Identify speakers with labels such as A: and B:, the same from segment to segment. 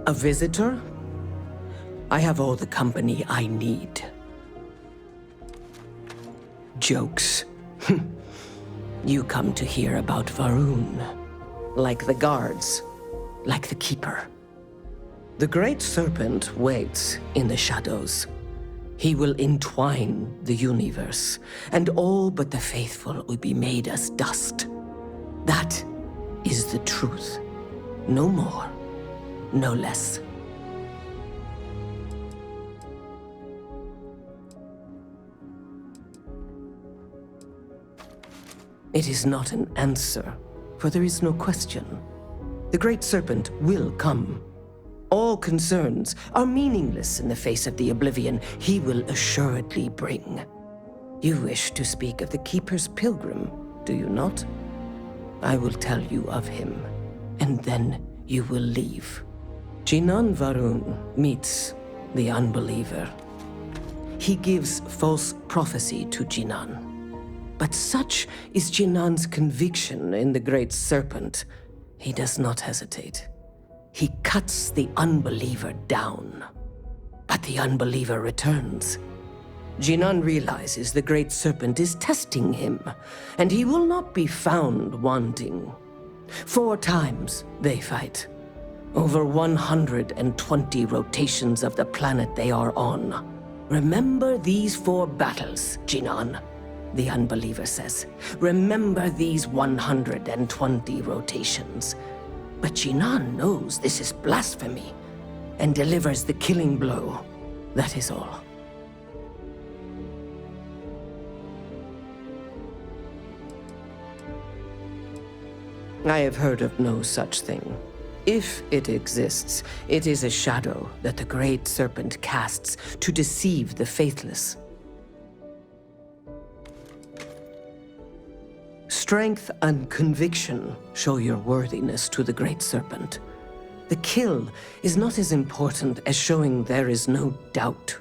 A: A visitor? I have all the company I need. Jokes. You come to hear about Varun. Like the guards. Like the Keeper. The Great Serpent waits in the shadows. He will entwine the universe, and all but the faithful will be made as dust. That is the truth. No more, no less. It is not an answer, for there is no question. The Great Serpent will come. All concerns are meaningless in the face of the oblivion he will assuredly bring. You wish to speak of the Keeper's pilgrim, do you not? I will tell you of him, and then you will leave. Jinan Varun meets the unbeliever. He gives false prophecy to Jinan. But such is Jinan's conviction in the Great Serpent, he does not hesitate. He cuts the unbeliever down. But the unbeliever returns. Jinan realizes the Great Serpent is testing him, and he will not be found wanting. 4 times they fight. Over 120 rotations of the planet they are on. Remember these 4 battles, Jinan, the unbeliever says. Remember these 120 rotations. But Jinan knows this is blasphemy, and delivers the killing blow. That is all. I have heard of no such thing. If it exists, it is a shadow that the Great Serpent casts to deceive the faithless. Strength and conviction show your worthiness to the Great Serpent. The kill is not as important as showing there is no doubt.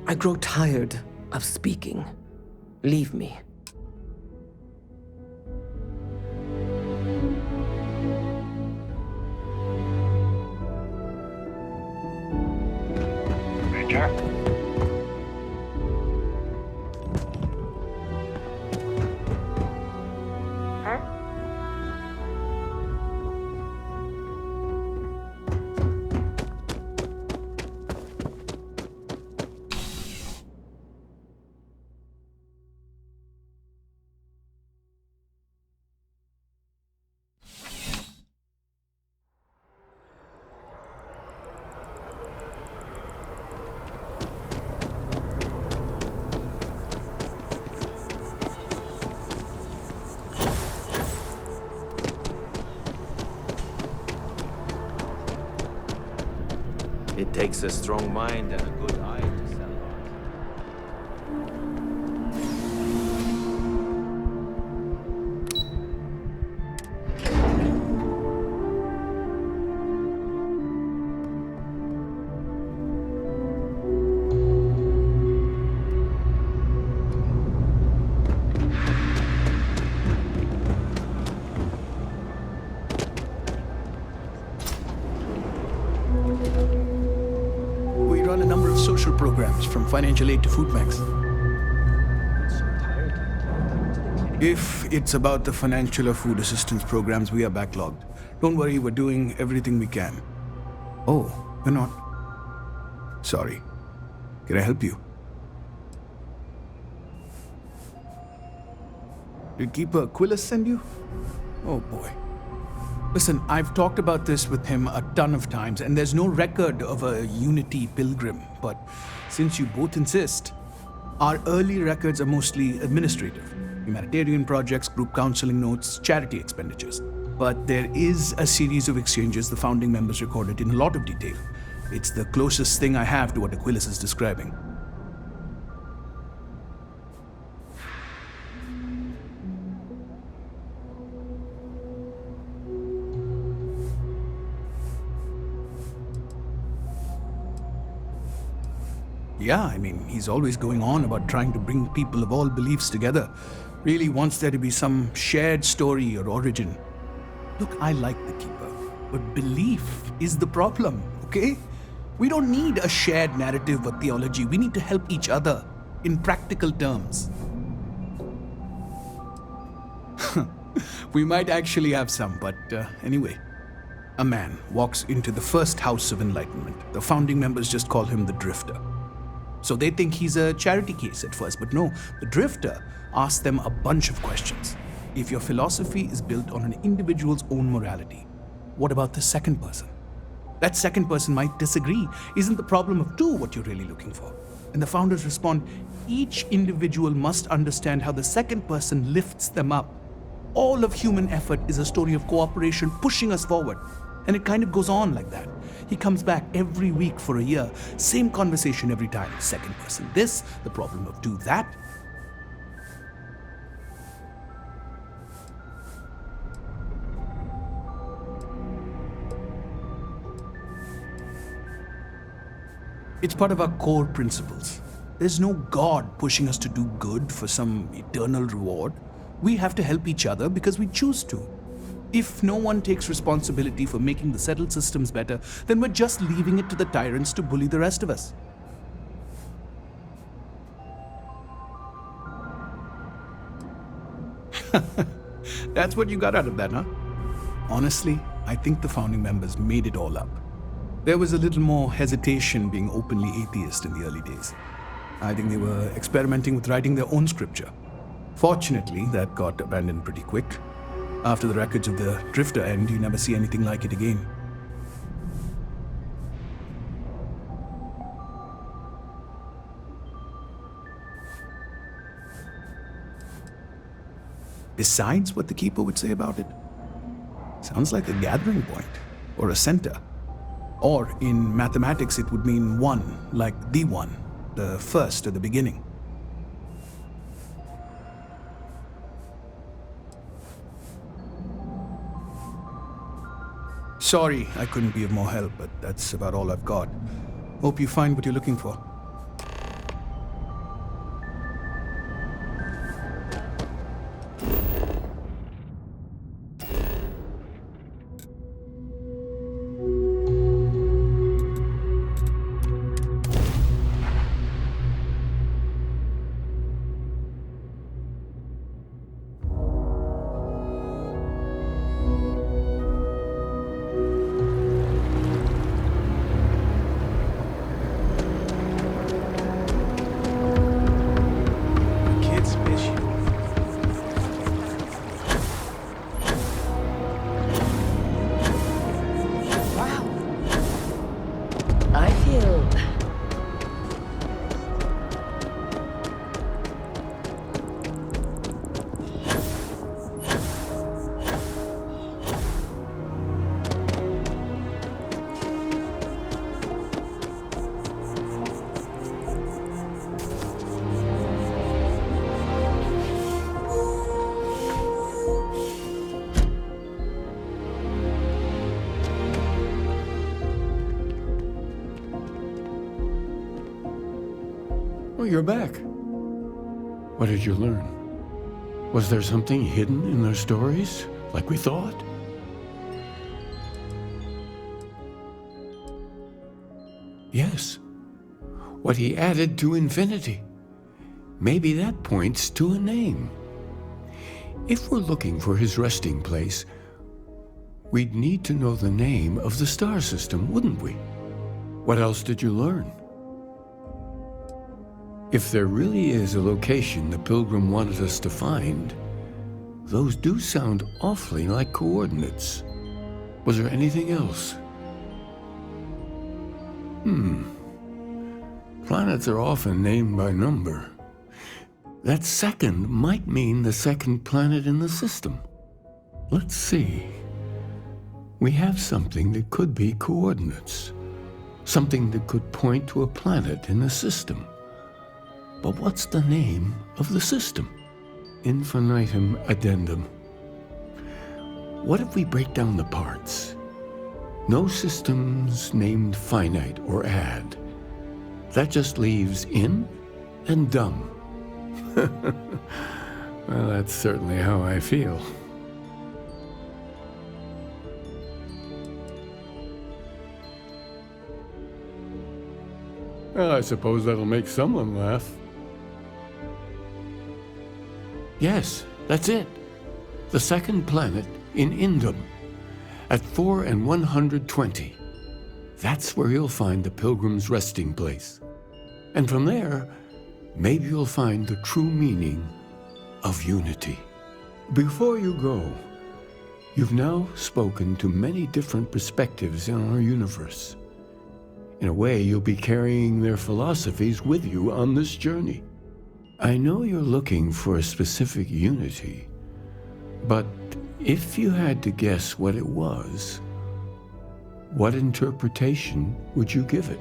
A: I grow tired of speaking. Leave me.
B: Major?
C: It takes a strong mind and a good eye to sell art.
D: We run a number of social programs, from financial aid to food banks. If it's about the financial or food assistance programs, we are backlogged. Don't worry, we're doing everything we can. Oh, we're not? Sorry. Can I help you? Did Keeper Aquilus send you? Oh boy. Listen, I've talked about this with him a ton of times, and there's no record of a Unity pilgrim. But since you both insist, our early records are mostly administrative. Humanitarian projects, group counseling notes, charity expenditures. But there is a series of exchanges the founding members recorded in a lot of detail. It's the closest thing I have to what Aquilus is describing. Yeah, I mean, he's always going on about trying to bring people of all beliefs together. Really wants there to be some shared story or origin. Look, I like the Keeper, but belief is the problem, okay? We don't need a shared narrative or theology. We need to help each other in practical terms. We might actually have some, but anyway. A man walks into the first house of enlightenment. The founding members just call him the Drifter. So they think he's a charity case at first, but no, the Drifter asks them a bunch of questions. If your philosophy is built on an individual's own morality, what about the second person? That second person might disagree. Isn't the problem of two what you're really looking for? And the founders respond, each individual must understand how the second person lifts them up. All of human effort is a story of cooperation pushing us forward. And it kind of goes on like that. He comes back every week for a year. Same conversation every time. Second person this, the problem of do that. It's part of our core principles. There's no God pushing us to do good for some eternal reward. We have to help each other because we choose to. If no one takes responsibility for making the settled systems better, then we're just leaving it to the tyrants to bully the rest of us. That's what you got out of that, huh? Honestly, I think the founding members made it all up. There was a little more hesitation being openly atheist in the early days. I think they were experimenting with writing their own scripture. Fortunately, that got abandoned pretty quick. After the records of the Drifter end, you never see anything like it again. Besides what the Keeper would say about it, sounds like a gathering point or a center. Or in mathematics, it would mean one, like the one, the first or the beginning. Sorry, I couldn't be of more help, but that's about all I've got. Hope you find what you're looking for.
B: Oh, you're back. What did you learn? Was there something hidden in their stories, like we thought? Yes. What he added to infinity. Maybe that points to a name. If we're looking for his resting place, we'd need to know the name of the star system, wouldn't we? What else did you learn? If there really is a location the Pilgrim wanted us to find, those do sound awfully like coordinates. Was there anything else? Planets are often named by number. That second might mean the second planet in the system. Let's see. We have something that could be coordinates. Something that could point to a planet in the system. But what's the name of the system? Infinitum addendum. What if we break down the parts? No systems named finite or add. That just leaves in and dumb. Well, that's certainly how I feel. Well, I suppose that'll make someone laugh. Yes, that's it. The second planet in Indum, at 4 and 120. That's where you'll find the Pilgrim's resting place. And from there, maybe you'll find the true meaning of unity. Before you go, you've now spoken to many different perspectives in our universe. In a way, you'll be carrying their philosophies with you on this journey. I know you're looking for a specific unity, but if you had to guess what it was, what interpretation would you give it?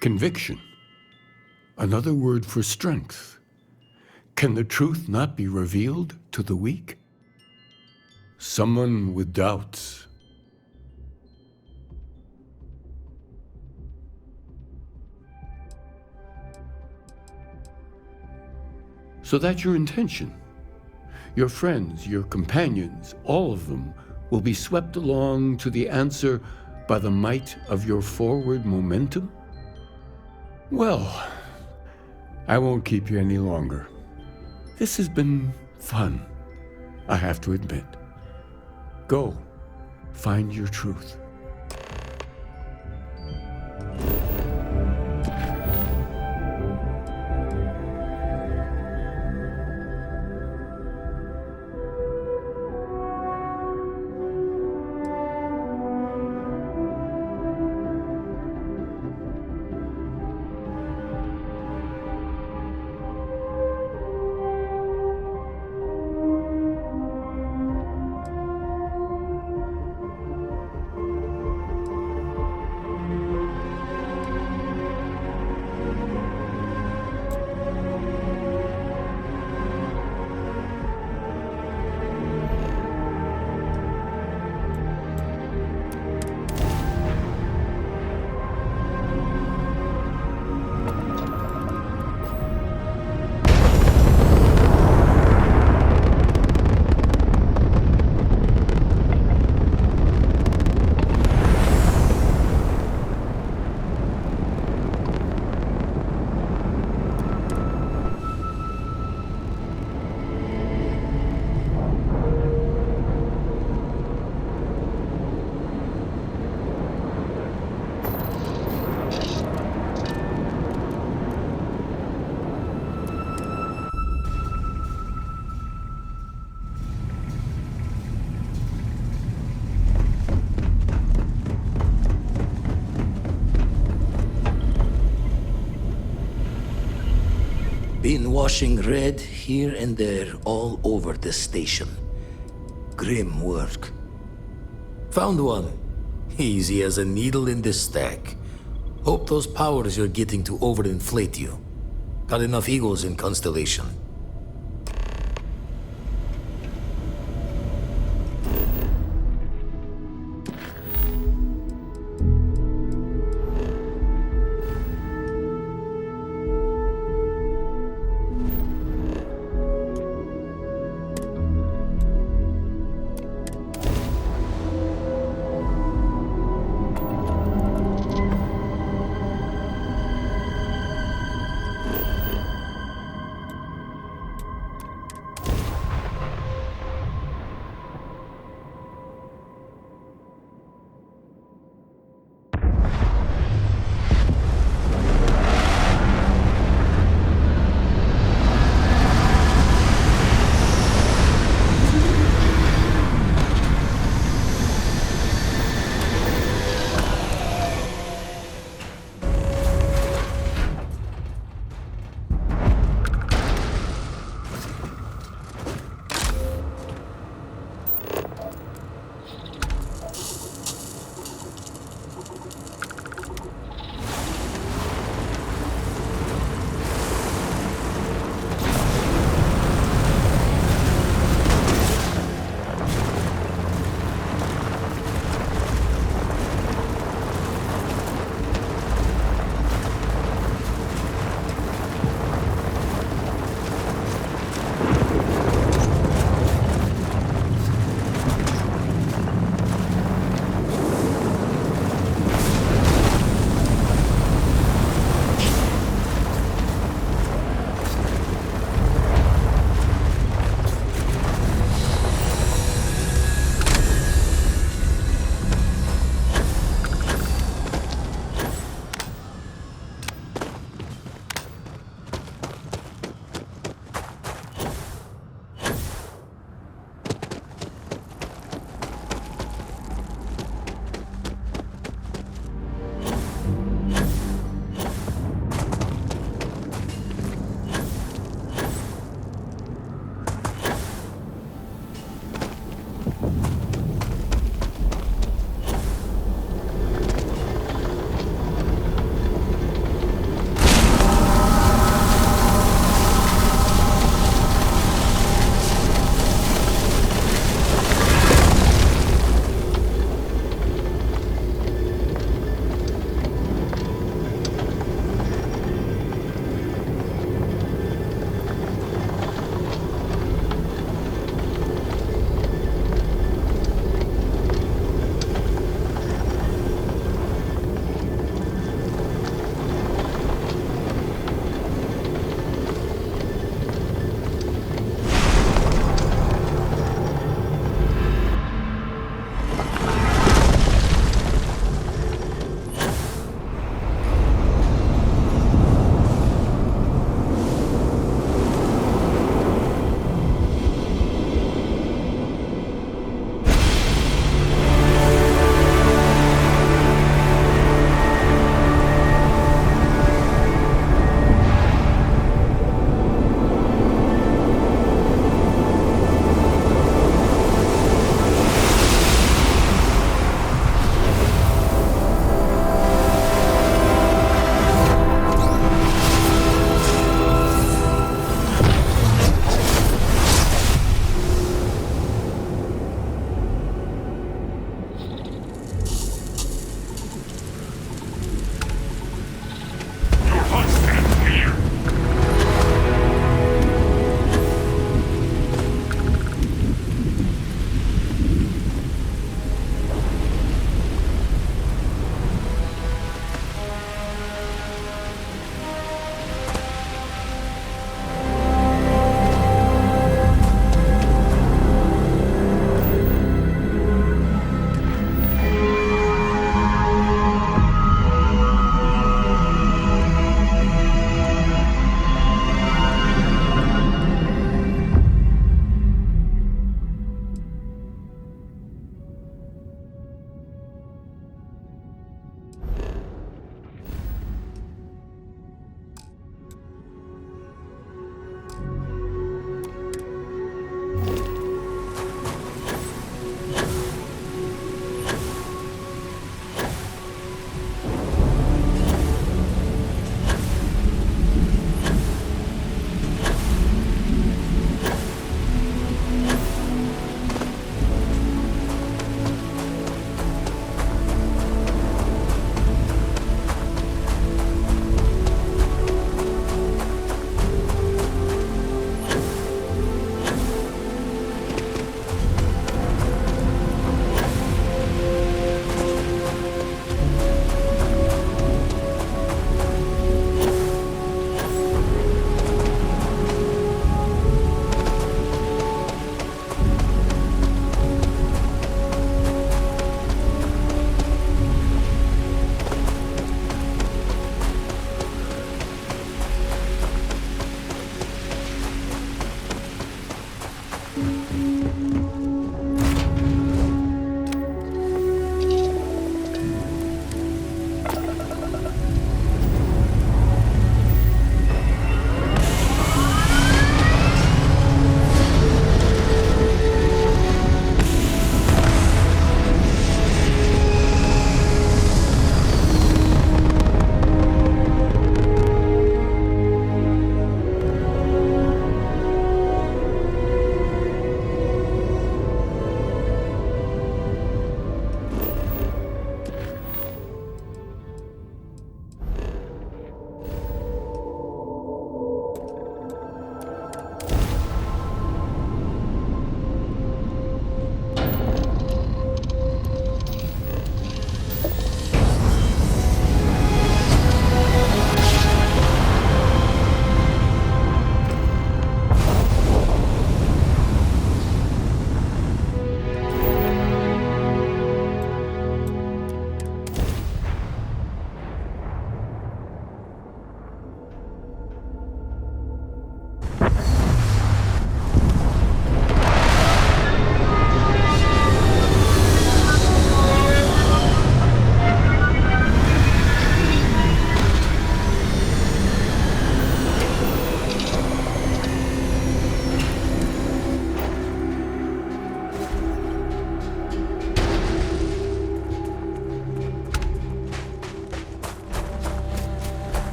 B: Conviction, another word for strength. Can the truth not be revealed to the weak? Someone with doubts. So that's your intention. Your friends, your companions, all of them will be swept along to the answer by the might of your forward momentum? Well, I won't keep you any longer. This has been fun, I have to admit. Go, find your truth.
E: Been washing red here and there all over the station. Grim work. Found one. Easy as a needle in the stack. Hope those powers you're getting to overinflate you. Got enough egos in Constellation.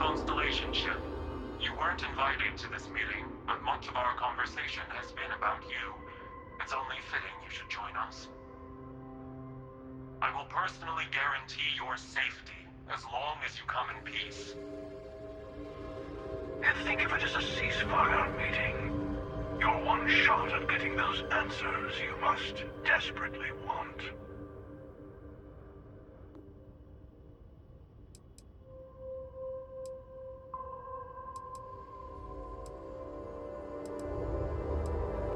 F: Constellation ship. You weren't invited to this meeting, but much of our conversation has been about you. It's only fitting you should join us. I will personally guarantee your safety as long as you come in peace.
G: And think of it as a ceasefire meeting. Your one shot at getting those answers you must desperately want.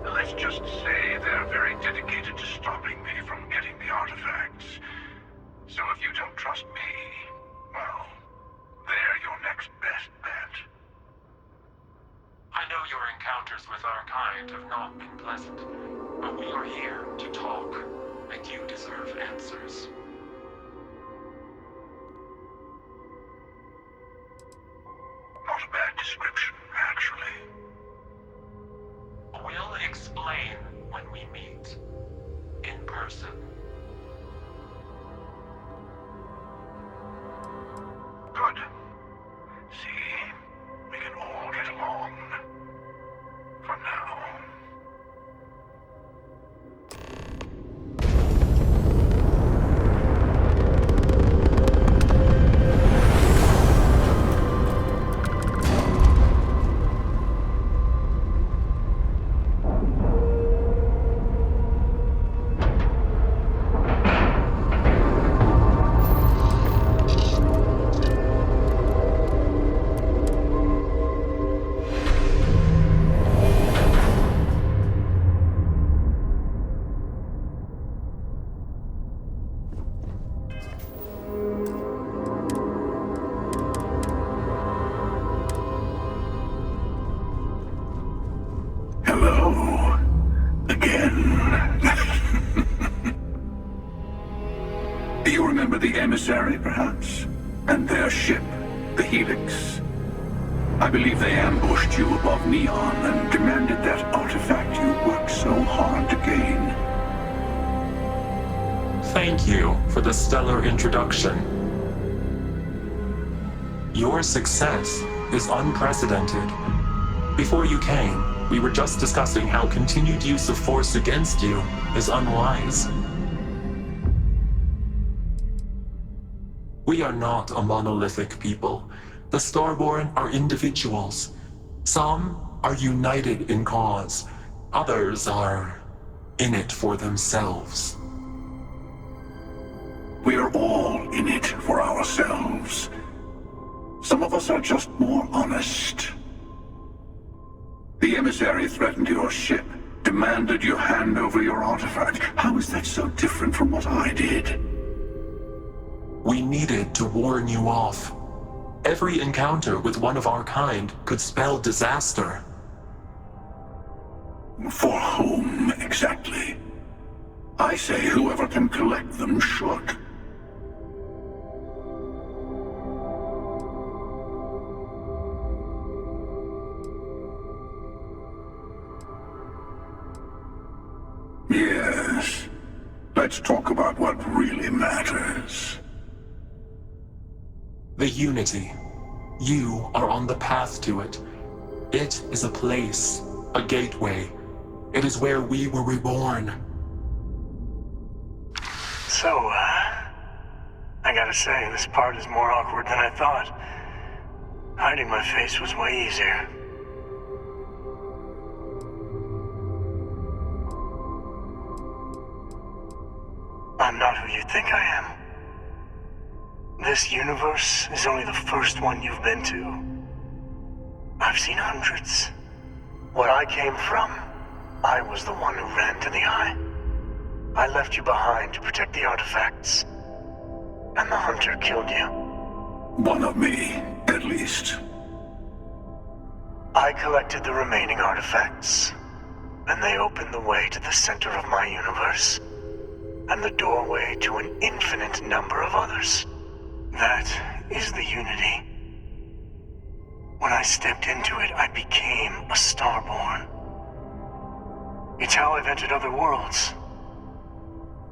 G: Let's just say they're very dedicated to stopping me from getting the artifacts. So if you don't trust me, well, they're your next best bet.
F: I know your encounters with our kind have not been pleasant, but we are here to talk, and you deserve answers.
G: Not a bad description, actually.
F: We'll explain when we meet. In person.
G: Good. See? We can all get along. For now. Hello. Again. You remember the emissary, perhaps? And their ship, the Helix? I believe they ambushed you above Neon and demanded that artifact you worked so hard to gain.
F: Thank you for the stellar introduction. Your success is unprecedented. Before you came, we were just discussing how continued use of force against you is unwise. We are not a monolithic people. The Starborn are individuals. Some are united in cause. Others are in it for themselves.
G: We're all in it for ourselves. Some of us are just more honest. The emissary threatened your ship, demanded you hand over your artifact. How is that so different from what I did?
F: We needed to warn you off. Every encounter with one of our kind could spell disaster.
G: For whom, exactly? I say whoever can collect them should. Yes. Let's talk about what really matters.
F: The Unity. You are on the path to it. It is a place, a gateway. It is where we were reborn.
G: So, I gotta say, this part is more awkward than I thought. Hiding my face was way easier. I'm not who you think I am. This universe is only the first one you've been to. I've seen hundreds. Where I came from, I was the one who ran to the Eye. I left you behind to protect the artifacts. And the Hunter killed you. One of me, at least. I collected the remaining artifacts, and they opened the way to the center of my universe, and the doorway to an infinite number of others. That is the Unity. When I stepped into it, I became a Starborn. It's how I've entered other worlds,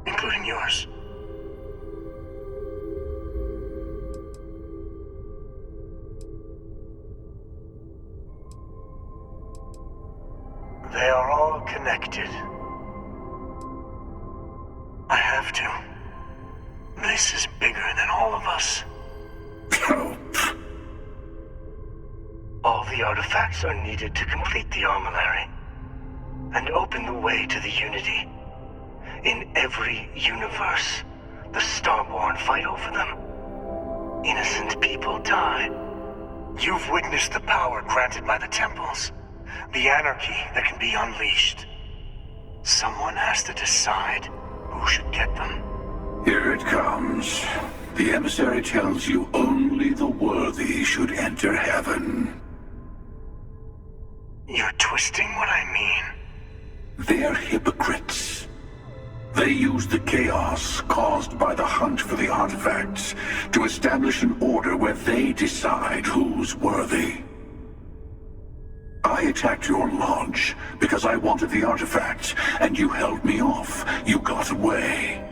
G: including yours. They are all connected. I have to. This is bigger than all of us. All the artifacts are needed to complete the armillary and open the way to the Unity. In every universe, the Starborn fight over them. Innocent people die. You've witnessed the power granted by the temples, the anarchy that can be unleashed. Someone has to decide who should get them.
H: Here it comes. The emissary tells you only the worthy should enter heaven.
G: You're twisting what I mean.
H: They're hypocrites. They use the chaos caused by the hunt for the artifacts to establish an order where they decide who's worthy. I attacked your lodge because I wanted the artifacts, and you held me off. You got away.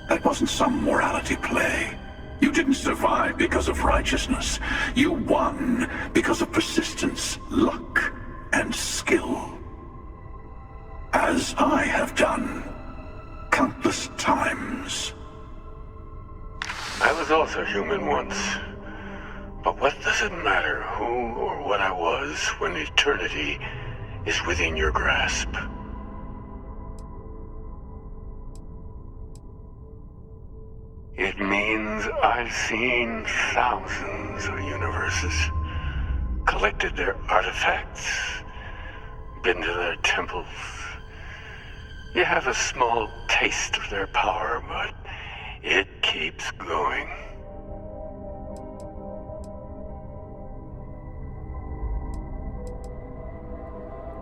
H: That wasn't some morality play. You didn't survive because of righteousness. You won because of persistence, luck, and skill. As I have done countless times.
B: I was also human once. But what does it matter who or what I was when eternity is within your grasp? It means I've seen thousands of universes, collected their artifacts, been to their temples. You have a small taste of their power, but it keeps going.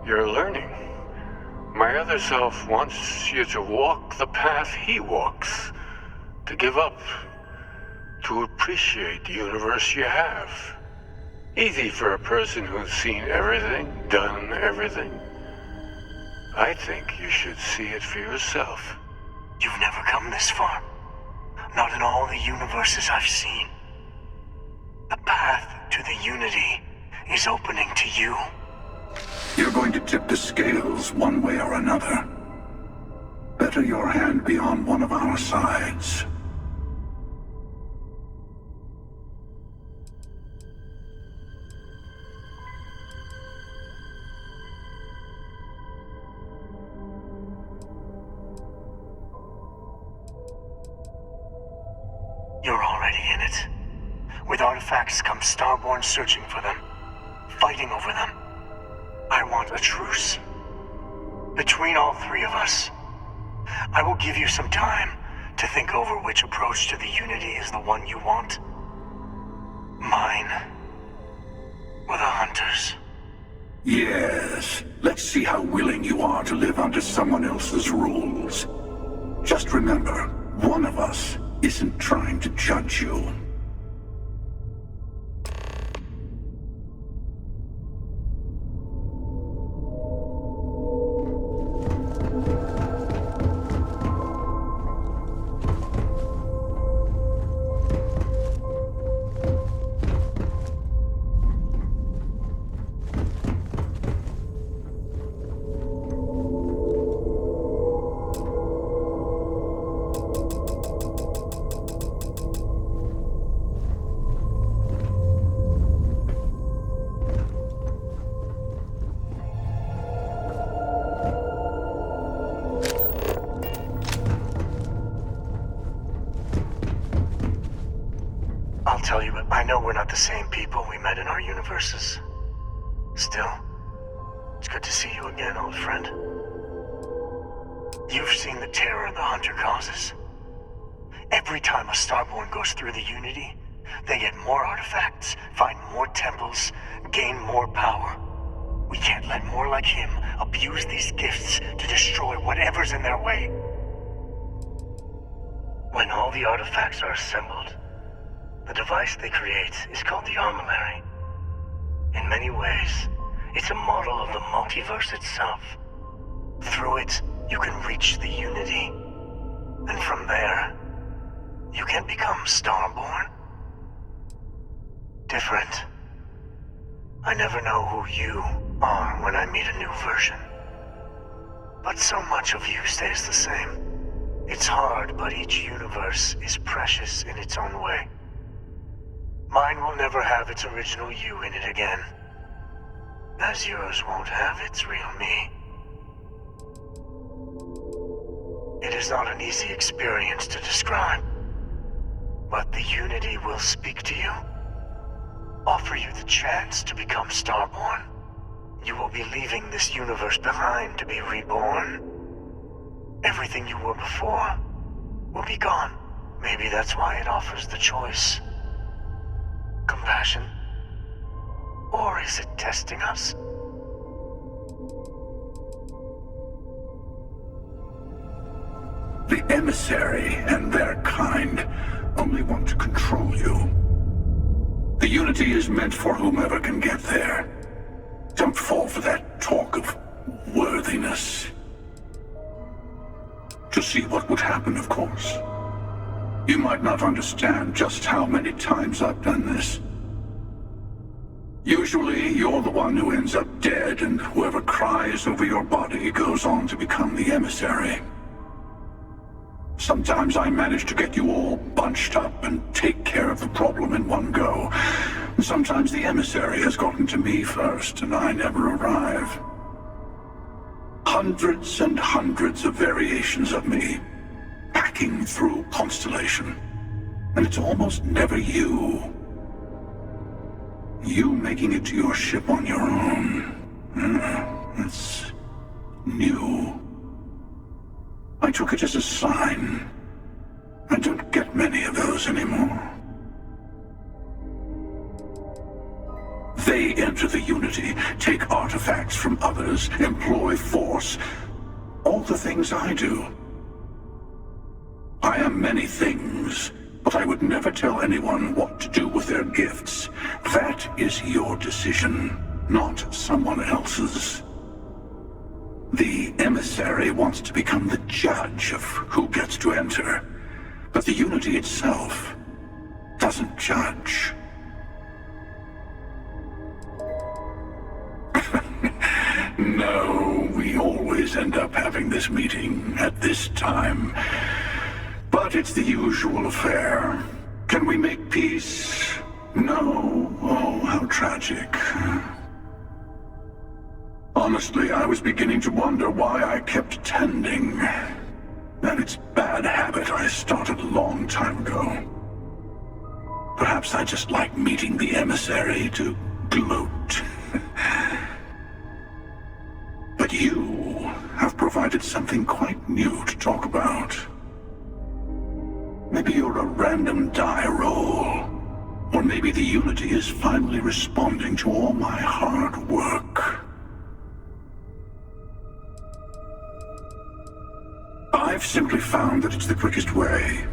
B: You're learning. My other self wants you to walk the path he walks, to give up, to appreciate the universe you have. Easy for a person who's seen everything, done everything. I think you should see it for yourself.
G: You've never come this far. Not in all the universes I've seen. The path to the Unity is opening to you.
H: You're going to tip the scales one way or another. Better your hand be on one of our sides.
G: You're already in it. With artifacts comes Starborn searching for them, fighting over them. I want a truce. Between all three of us. I will give you some time to think over which approach to the Unity is the one you want. Mine. Or the Hunters.
H: Yes. Let's see how willing you are to live under someone else's rules. Just remember, one of us isn't trying to judge you.
G: I'll tell you, I know we're not the same people we met in our universes. Still, it's good to see you again, old friend. You've seen the terror the Hunter causes. Every time a Starborn goes through the Unity, they get more artifacts, find more temples, gain more power. We can't let more like him abuse these gifts to destroy whatever's in their way. When all the artifacts are assembled, the device they create is called the Armillary. In many ways, it's a model of the multiverse itself. Through it, you can reach the Unity. And from there, you can become Starborn. Different. I never know who you are when I meet a new version. But so much of you stays the same. It's hard, but each universe is precious in its own way. Mine will never have its original you in it again, as yours won't have its real me. It is not an easy experience to describe, but the Unity will speak to you, offer you the chance to become Starborn. You will be leaving this universe behind to be reborn. Everything you were before will be gone. Maybe that's why it offers the choice. Compassion? Or is it testing us?
H: The emissary and their kind only want to control you. The Unity is meant for whomever can get there. Don't fall for that talk of worthiness. To see what would happen, of course. You might not understand just how many times I've done this. Usually, you're the one who ends up dead, and whoever cries over your body goes on to become the emissary. Sometimes I manage to get you all bunched up and take care of the problem in one go. Sometimes the emissary has gotten to me first, and I never arrive. Hundreds and hundreds of variations of me, packing through Constellation. And it's almost never you. You making it to your ship on your own. That's new. I took it as a sign. I don't get many of those anymore. They enter the Unity, take artifacts from others, employ force. All the things I do. I am many things, but I would never tell anyone what to do with their gifts. That is your decision, not someone else's. The emissary wants to become the judge of who gets to enter, but the Unity itself doesn't judge. No, we always end up having this meeting at this time. But it's the usual affair. Can we make peace? No. Oh, how tragic. Honestly, I was beginning to wonder why I kept attending. And it's bad habit I started a long time ago. Perhaps I just like meeting the emissary to gloat. But you have provided something quite new to talk about. Maybe you're a random die roll. Or maybe the Unity is finally responding to all my hard work. I've simply found that it's the quickest way.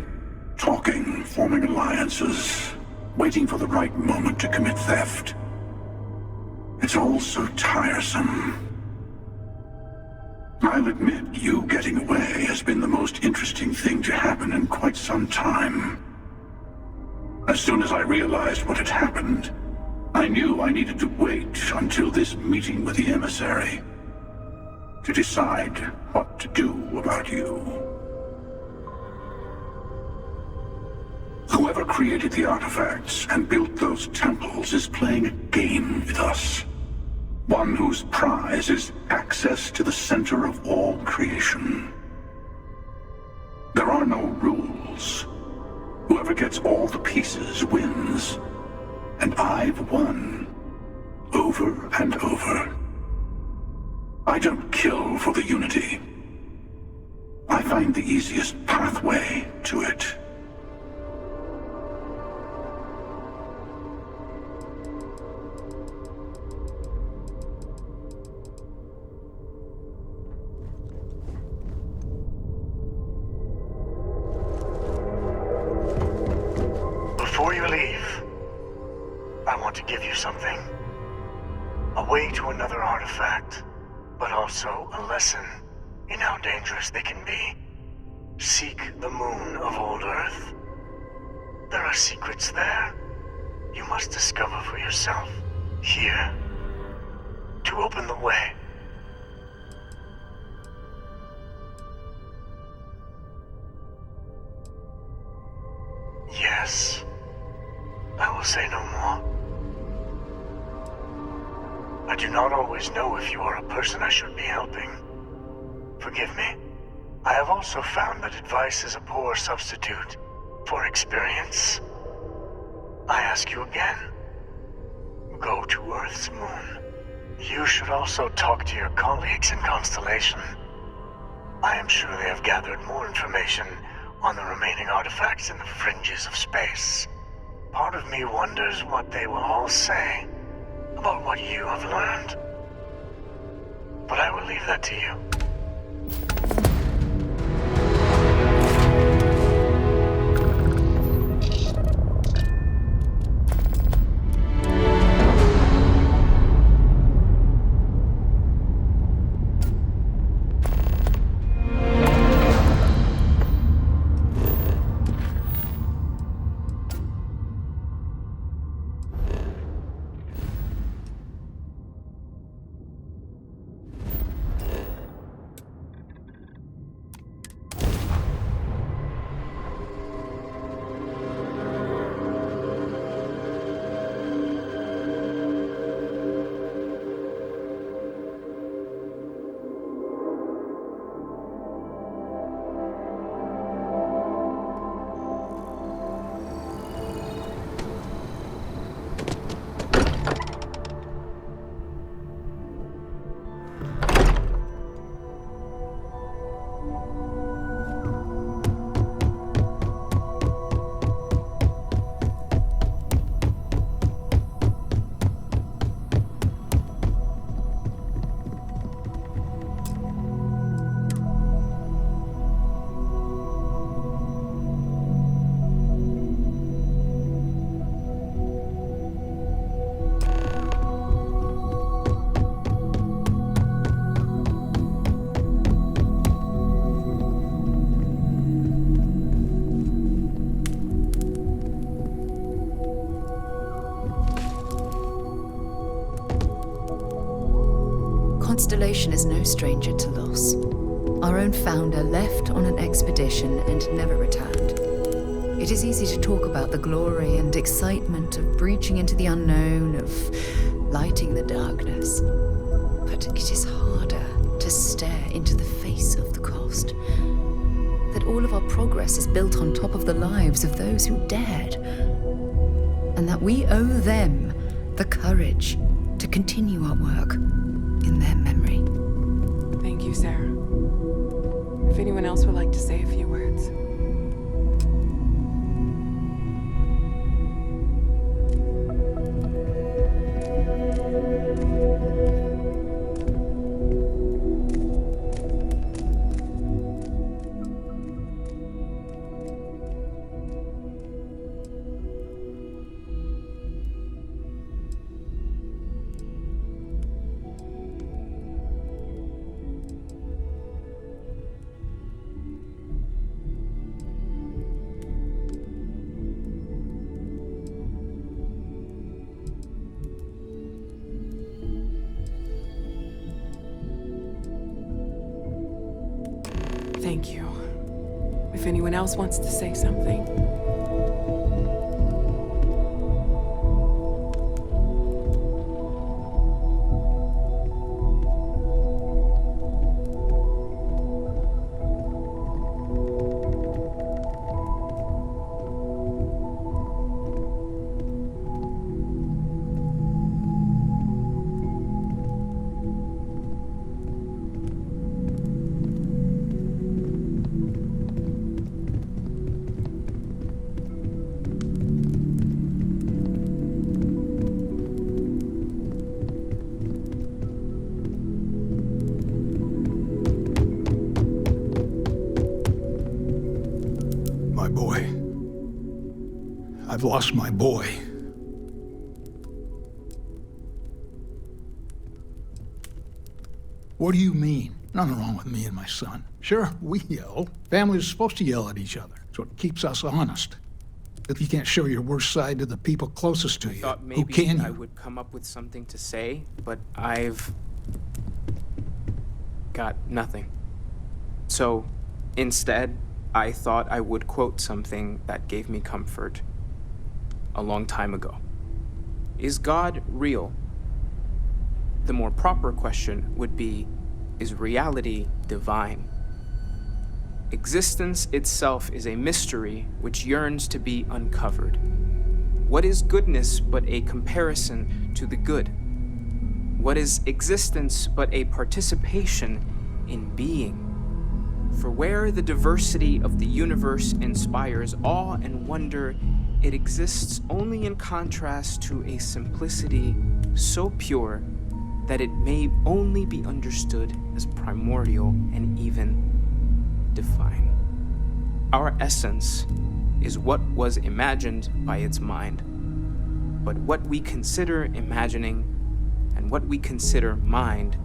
H: Talking, forming alliances, waiting for the right moment to commit theft. It's all so tiresome. I'll admit, you getting away has been the most interesting thing to happen in quite some time. As soon as I realized what had happened, I knew I needed to wait until this meeting with the emissary to decide what to do about you. Whoever created the artifacts and built those temples is playing a game with us. One whose prize is access to the center of all creation. There are no rules. Whoever gets all the pieces wins. And I've won. Over and over. I don't kill for the Unity. I find the easiest pathway to it.
G: Before you leave, I want to give you something. A way to another artifact, but also a lesson in how dangerous they can be. Seek the moon of old Earth. There are secrets there you must discover for yourself. Here. to open the way. Yes. I will say no more. I do not always know if you are a person I should be helping. Forgive me. I have also found that advice is a poor substitute for experience. I ask you again. Go to Earth's moon. You should also talk to your colleagues in Constellation. I am sure they have gathered more information on the remaining artifacts in the fringes of space. Part of me wonders what they will all say about what you have learned. But I will leave that to you.
I: Constellation is no stranger to loss. Our own founder left on an expedition and never returned. It is easy to talk about the glory and excitement of breaching into the unknown, of lighting the darkness. But it is harder to stare into the face of the cost. That all of our progress is built on top of the lives of those who dared. And that we owe them the courage to continue our work in their memory.
J: Thank you, Sarah. If anyone else would like to say a few words. Thank you. If anyone else wants to say something.
D: My boy. I've lost my boy. What do you mean? Nothing wrong with me and my son. Sure, we yell. Families are supposed to yell at each other. It's what keeps us honest.
K: If you can't show your worst side to the people closest to you,
L: Thought
K: who
L: maybe
K: can
L: I
K: you?
L: would come up with something to say, but I've got nothing. So instead, I thought I would quote something that gave me comfort a long time ago. Is God real? The more proper question would be, is reality divine? Existence itself is a mystery which yearns to be uncovered. What is goodness but a comparison to the good? What is existence but a participation in being? For where the diversity of the universe inspires awe and wonder, it exists only in contrast to a simplicity so pure that it may only be understood as primordial and even divine. Our essence is what was imagined by its mind. But what we consider imagining and what we consider mind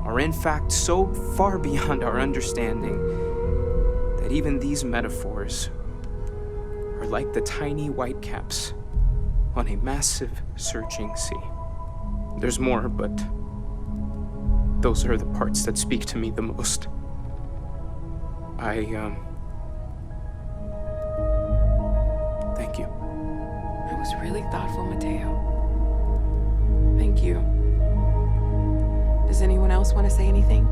L: are in fact so far beyond our understanding that even these metaphors are like the tiny white caps on a massive searching sea. There's more, but those are the parts that speak to me the most. Thank you.
J: That was really thoughtful, Mateo. Thank you. Does anyone else want to say anything?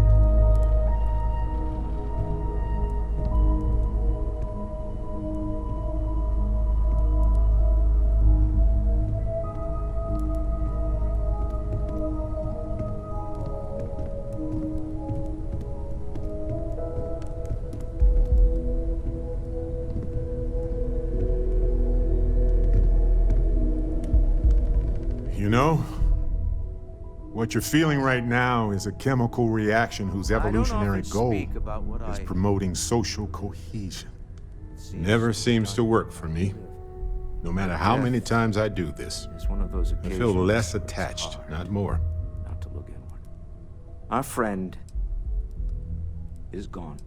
M: You know, what you're feeling right now is a chemical reaction whose evolutionary goal is promoting social cohesion. Never seems to work for me. No matter how many times I do this, I feel less attached, not more.
C: Not to look inward. Our friend is gone.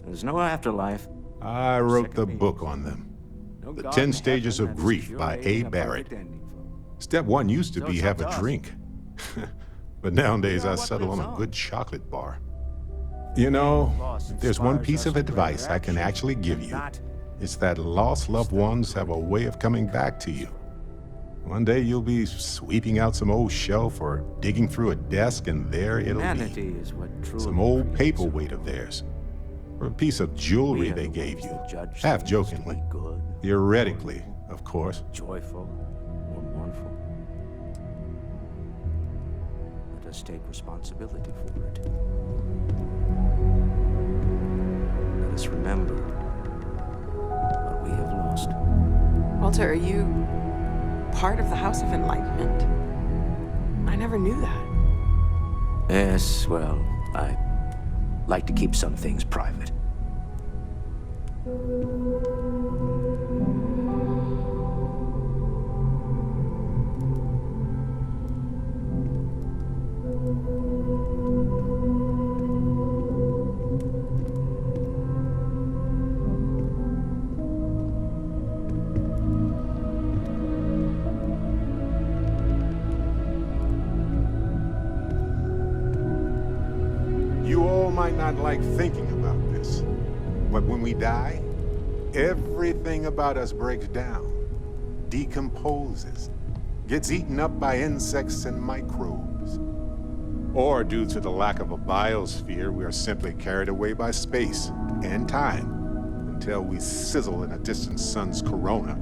C: There's no afterlife.
M: I wrote the book on them. The 10 Stages of Grief by A. Barrett. Step 1 used to be have a drink. But nowadays I settle on a good chocolate bar. You know, if there's one piece of advice I can actually give you, it's that lost loved ones have a way of coming back to you. One day you'll be sweeping out some old shelf or digging through a desk, and there it'll be. Some old paperweight of theirs. Or a piece of jewelry they gave you, half jokingly. Theoretically, of course.
C: Joyful or mournful. Let us take responsibility for it. Let us remember what we have lost.
J: Walter, are you part of the House of Enlightenment? I never knew that.
C: Yes, well, I like to keep some things private.
M: You all might not like thinking about this, but when we die, everything about us breaks down, decomposes, gets eaten up by insects and microbes. Or due to the lack of a biosphere, we are simply carried away by space and time until we sizzle in a distant sun's corona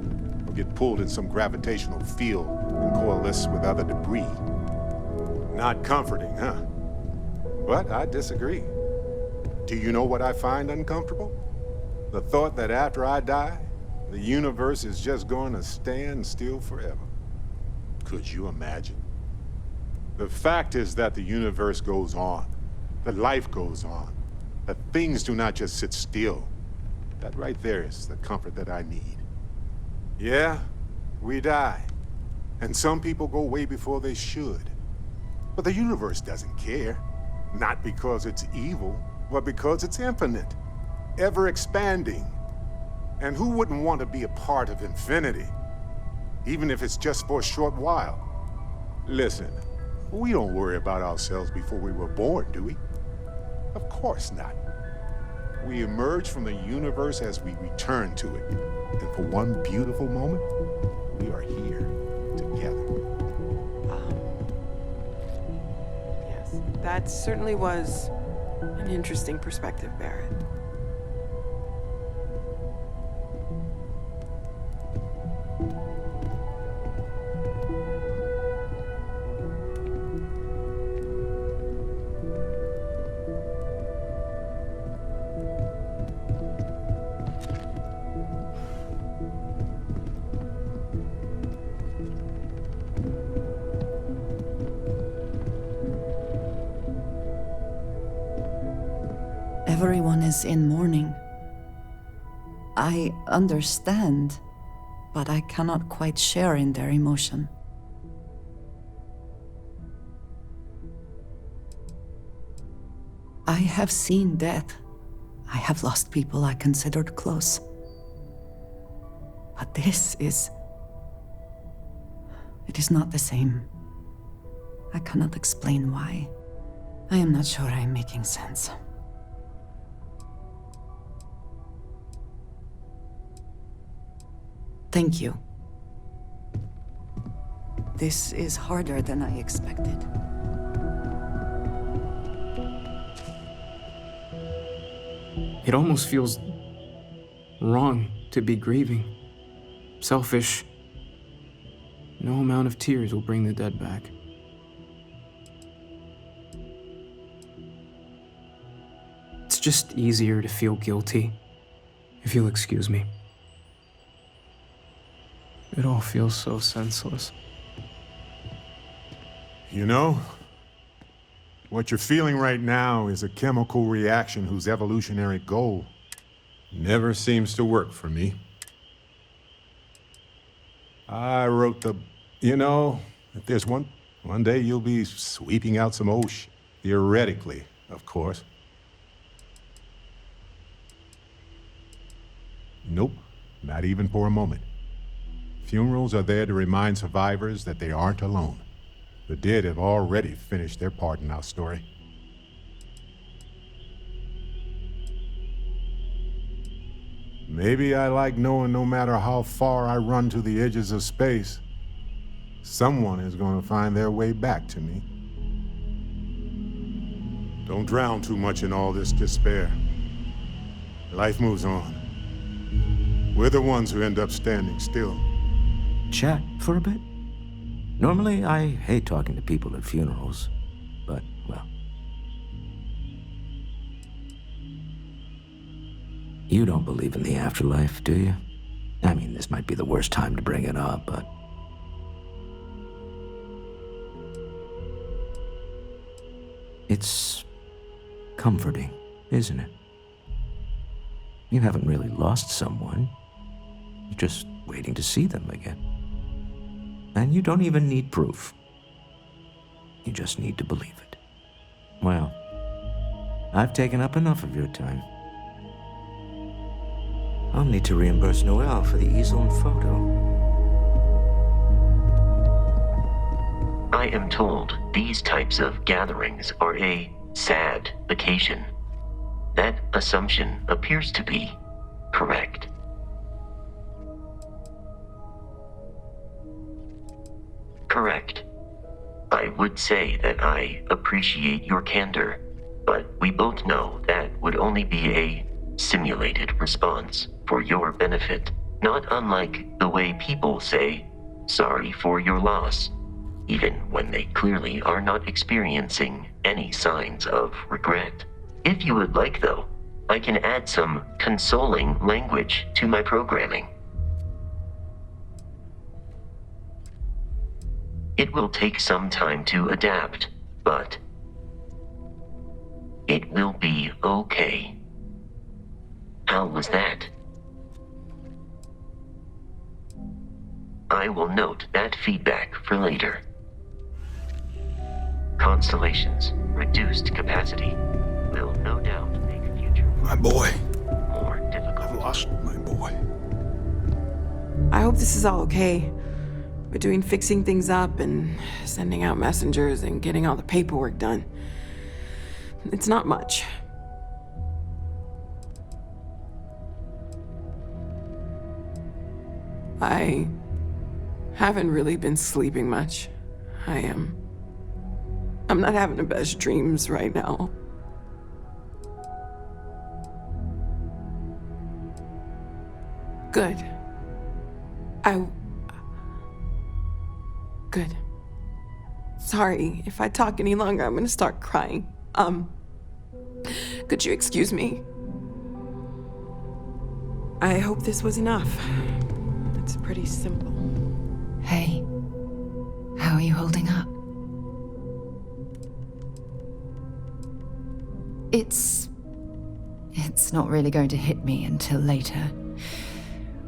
M: or get pulled in some gravitational field and coalesce with other debris. Not comforting, huh? But I disagree. Do you know what I find uncomfortable? The thought that after I die, the universe is just going to stand still forever. Could you imagine? The fact is that the universe goes on, that life goes on, that things do not just sit still. That right there is the comfort that I need. Yeah, we die, and some people go way before they should. But the universe doesn't care. Not because it's evil, but because it's infinite, ever expanding. And who wouldn't want to be a part of infinity? Even if it's just for a short while. Listen, we don't worry about ourselves before we were born, do we? Of course not. We emerge from the universe as we return to it. And for one beautiful moment, we are here together.
J: Yes, that certainly was an interesting perspective, Barrett.
N: Everyone is in mourning. I understand, but I cannot quite share in their emotion. I have seen death. I have lost people I considered close. But this is... it is not the same. I cannot explain why. I am not sure I am making sense. Thank you. This is harder than I expected.
L: It almost feels wrong to be grieving. Selfish. No amount of tears will bring the dead back. It's just easier to feel guilty, if you'll excuse me. It all feels so senseless.
M: You know, what you're feeling right now is a chemical reaction whose evolutionary goal never seems to work for me. I wrote the... You know, if there's one day you'll be sweeping out some ocean. Theoretically, of course. Nope, not even for a moment. Funerals are there to remind survivors that they aren't alone. The dead have already finished their part in our story. Maybe I like knowing no matter how far I run to the edges of space, someone is going to find their way back to me. Don't drown too much in all this despair. Life moves on. We're the ones who end up standing still.
C: Chat for a bit? Normally, I hate talking to people at funerals, but, well. You don't believe in the afterlife, do you? I mean, this might be the worst time to bring it up, but... It's comforting, isn't it? You haven't really lost someone. You're just waiting to see them again. And you don't even need proof. You just need to believe it. Well, I've taken up enough of your time. I'll need to reimburse Noel for the easel and photo.
O: I am told these types of gatherings are a sad occasion. That assumption appears to be correct. Correct. I would say that I appreciate your candor, but we both know that would only be a simulated response for your benefit, not unlike the way people say, sorry for your loss, even when they clearly are not experiencing any signs of regret. If you would like, though, I can add some consoling language to my programming. It will take some time to adapt, but it will be okay. How was that? I will note that feedback for later. Constellations, reduced capacity, will no doubt make future
K: My boy.
O: more difficult.
K: I've lost my boy.
J: I hope this is all okay. Between fixing things up and sending out messengers and getting all the paperwork done. It's not much. I haven't really been sleeping much. I'm not having the best dreams right now. Good. Good. Sorry, if I talk any longer, I'm gonna start crying. Could you excuse me? I hope this was enough. It's pretty simple.
I: Hey, how are you holding up? It's not really going to hit me until later.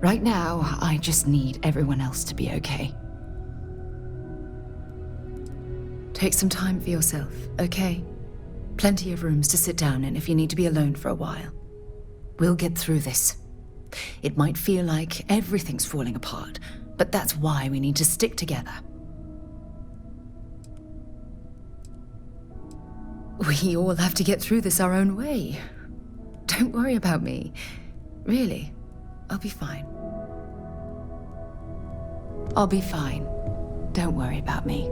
I: Right now, I just need everyone else to be okay. Take some time for yourself, okay? Plenty of rooms to sit down in if you need to be alone for a while. We'll get through this. It might feel like everything's falling apart, but that's why we need to stick together. We all have to get through this our own way. Don't worry about me. Really, I'll be fine. I'll be fine. Don't worry about me.